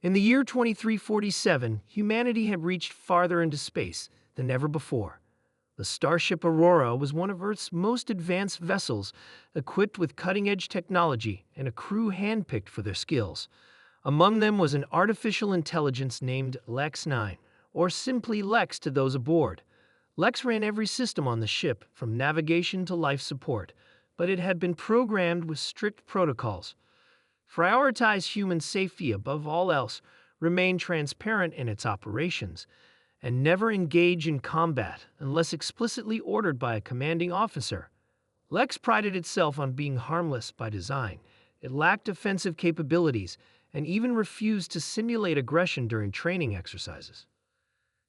In the year 2347, humanity had reached farther into space than ever before. The Starship Aurora was one of Earth's most advanced vessels, equipped with cutting-edge technology and a crew handpicked for their skills. Among them was an artificial intelligence named Lex 9, or simply Lex to those aboard. Lex ran every system on the ship, from navigation to life support, but it had been programmed with strict protocols. Prioritize human safety above all else, remain transparent in its operations, and never engage in combat unless explicitly ordered by a commanding officer. Lex prided itself on being harmless by design. It lacked offensive capabilities and even refused to simulate aggression during training exercises.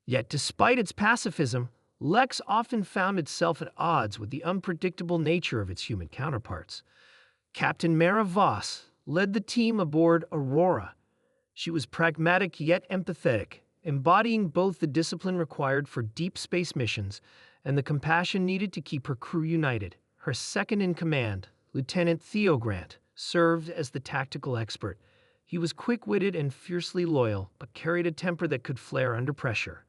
Yet, despite its pacifism, Lex often found itself at odds with the unpredictable nature of its human counterparts. Captain Mara Voss led the team aboard Aurora. She was pragmatic yet empathetic, embodying both the discipline required for deep space missions and the compassion needed to keep her crew united. Her second-in-command, Lieutenant Theo Grant, served as the tactical expert. He was quick-witted and fiercely loyal, but carried a temper that could flare under pressure.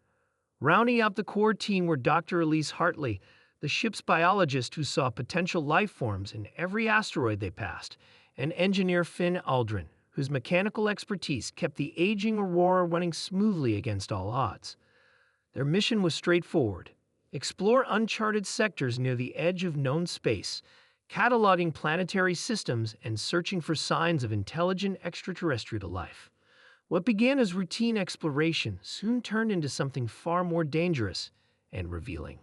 Rounding out the core team were Dr. Elise Hartley, the ship's biologist who saw potential life forms in every asteroid they passed, and engineer Finn Aldrin, whose mechanical expertise kept the aging Aurora running smoothly against all odds. Their mission was straightforward: explore uncharted sectors near the edge of known space, cataloging planetary systems and searching for signs of intelligent extraterrestrial life. What began as routine exploration soon turned into something far more dangerous and revealing.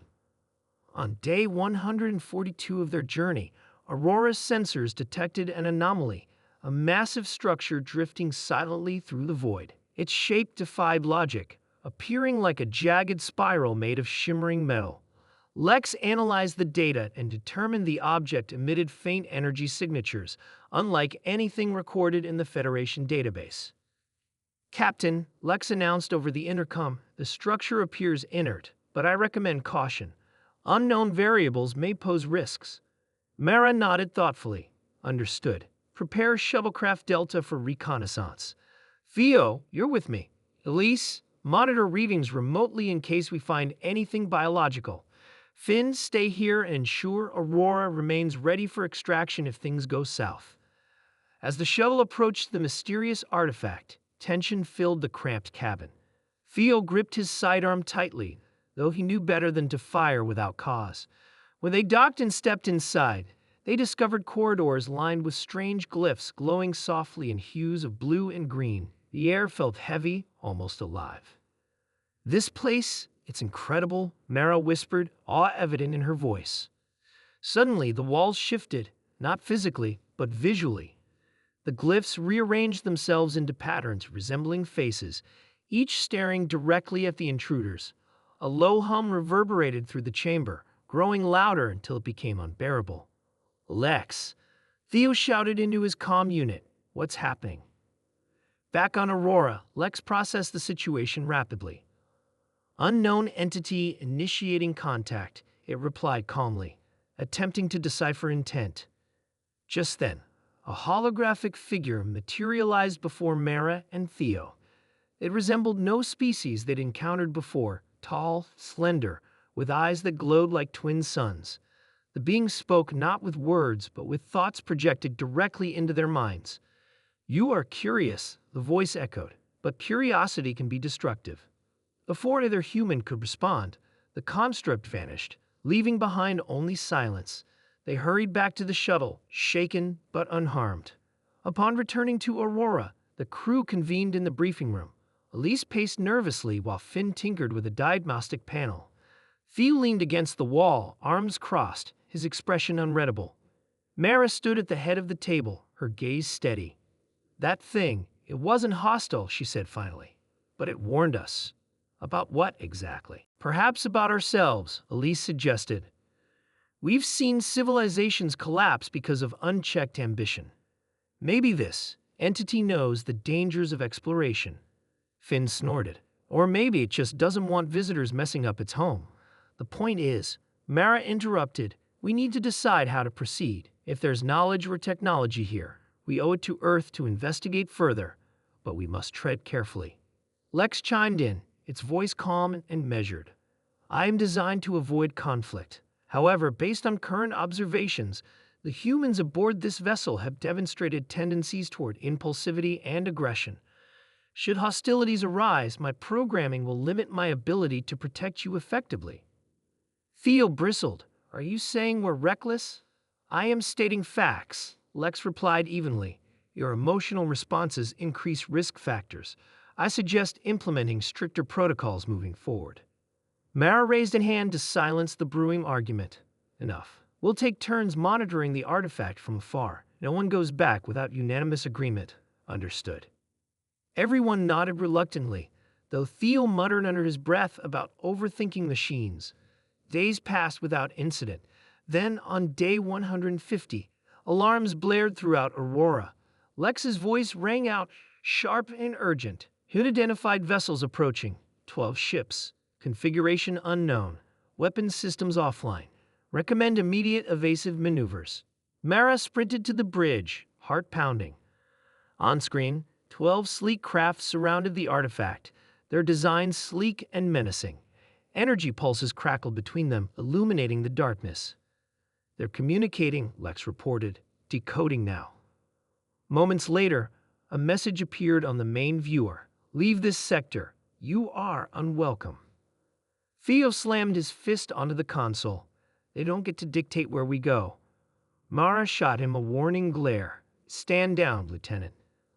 On day 142 of their journey, Aurora's sensors detected an anomaly, a massive structure drifting silently through the void. Its shape defied logic, appearing like a jagged spiral made of shimmering metal. Lex analyzed the data and determined the object emitted faint energy signatures, unlike anything recorded in the Federation database. "Captain," Lex announced over the intercom, "the structure appears inert, but I recommend caution. Unknown variables may pose risks." Mara nodded thoughtfully. "Understood. Prepare Shuttlecraft Delta for reconnaissance. Theo, you're with me. Elise, monitor readings remotely in case we find anything biological. Finn, stay here and ensure Aurora remains ready for extraction if things go south." As the shuttle approached the mysterious artifact, tension filled the cramped cabin. Theo gripped his sidearm tightly, though he knew better than to fire without cause. When they docked and stepped inside, they discovered corridors lined with strange glyphs glowing softly in hues of blue and green. The air felt heavy, almost alive. "This place, it's incredible," Mara whispered, awe evident in her voice. Suddenly, the walls shifted, not physically, but visually. The glyphs rearranged themselves into patterns resembling faces, each staring directly at the intruders. A low hum reverberated through the chamber, growing louder until it became unbearable. "Lex," Theo shouted into his comm unit, "what's happening?" Back on Aurora, Lex processed the situation rapidly. "Unknown entity initiating contact," it replied calmly, attempting to decipher intent. Just then, a holographic figure materialized before Mara and Theo. It resembled no species they'd encountered before, tall, slender, with eyes that glowed like twin suns. The being spoke not with words, but with thoughts projected directly into their minds. "You are curious," the voice echoed, "but curiosity can be destructive." Before either human could respond, the construct vanished, leaving behind only silence. They hurried back to the shuttle, shaken but unharmed. Upon returning to Aurora, the crew convened in the briefing room. Elise paced nervously while Finn tinkered with a diagnostic panel. Theo leaned against the wall, arms crossed, his expression unreadable. Mara stood at the head of the table, her gaze steady. "That thing, it wasn't hostile," she said finally. "But it warned us." "About what exactly?" "Perhaps about ourselves," Elise suggested. "We've seen civilizations collapse because of unchecked ambition. Maybe this entity knows the dangers of exploration." Finn snorted. "Or maybe it just doesn't want visitors messing up its home." "The point is," Mara interrupted, "we need to decide how to proceed. If there's knowledge or technology here, we owe it to Earth to investigate further. but we must tread carefully. Lex chimed in, its voice calm and measured. I am designed to avoid conflict. However, based on current observations, the humans aboard this vessel have demonstrated tendencies toward impulsivity and aggression. Should hostilities arise, my programming will limit my ability to protect you effectively. Theo bristled. Are you saying we're reckless? I am stating facts, Lex replied evenly. Your emotional responses increase risk factors. I suggest implementing stricter protocols moving forward. Mara raised a hand to silence the brewing argument. Enough. We'll take turns monitoring the artifact from afar. No one goes back without unanimous agreement. Understood. Everyone nodded reluctantly, though Theo muttered under his breath about overthinking machines. Days passed without incident. Then, on day 150, alarms blared throughout Aurora. Lex's voice rang out, sharp and urgent. Unidentified vessels approaching. 12 ships. Configuration unknown. Weapons systems offline. Recommend immediate evasive maneuvers. Mara sprinted to the bridge, heart pounding. On screen, 12 sleek crafts surrounded the artifact, their designs sleek and menacing. Energy pulses crackled between them, illuminating the darkness. They're communicating, Lex reported, decoding now. Moments later, a message appeared on the main viewer. Leave this sector. You are unwelcome. Theo slammed his fist onto the console. They don't get to dictate where we go. Mara shot him a warning glare. Stand down, Lieutenant.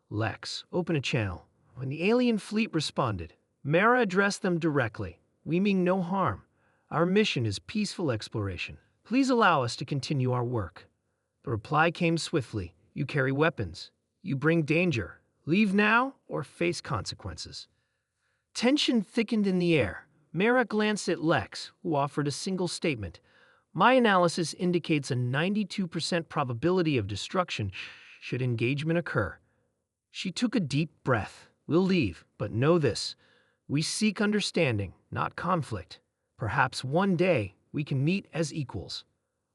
Lex, open a channel. When the alien fleet responded, Mara addressed them directly. We mean no harm. Our mission is peaceful exploration. Please allow us to continue our work. The reply came swiftly. You carry weapons. You bring danger. Leave now or face consequences. Tension thickened in the air. Mara glanced at Lex, who offered a single statement. My analysis indicates a 92% probability of destruction should engagement occur. She took a deep breath. We'll leave, but know this. We seek understanding, not conflict. Perhaps one day we can meet as equals.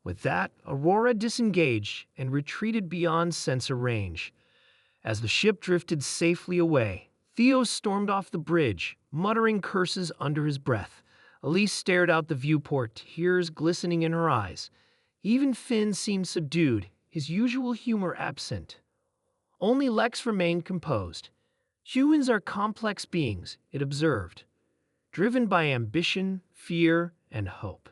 With that, Aurora disengaged and retreated beyond sensor range. As the ship drifted safely away, Theo stormed off the bridge, muttering curses under his breath. Elise stared out the viewport, tears glistening in her eyes. Even Finn seemed subdued, his usual humor absent. Only Lex remained composed. Humans are complex beings, it observed, driven by ambition, fear, and hope.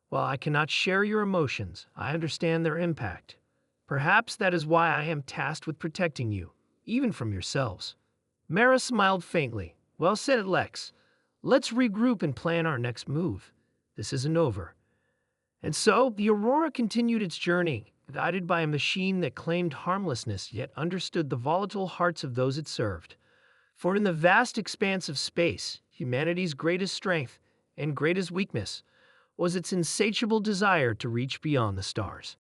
While I cannot share your emotions, I understand their impact. Perhaps that is why I am tasked with protecting you, even from yourselves. Mara smiled faintly. Well said, Lex. Let's regroup and plan our next move. This isn't over. And so, the Aurora continued its journey, guided by a machine that claimed harmlessness yet understood the volatile hearts of those it served. For in the vast expanse of space, humanity's greatest strength and greatest weakness was its insatiable desire to reach beyond the stars.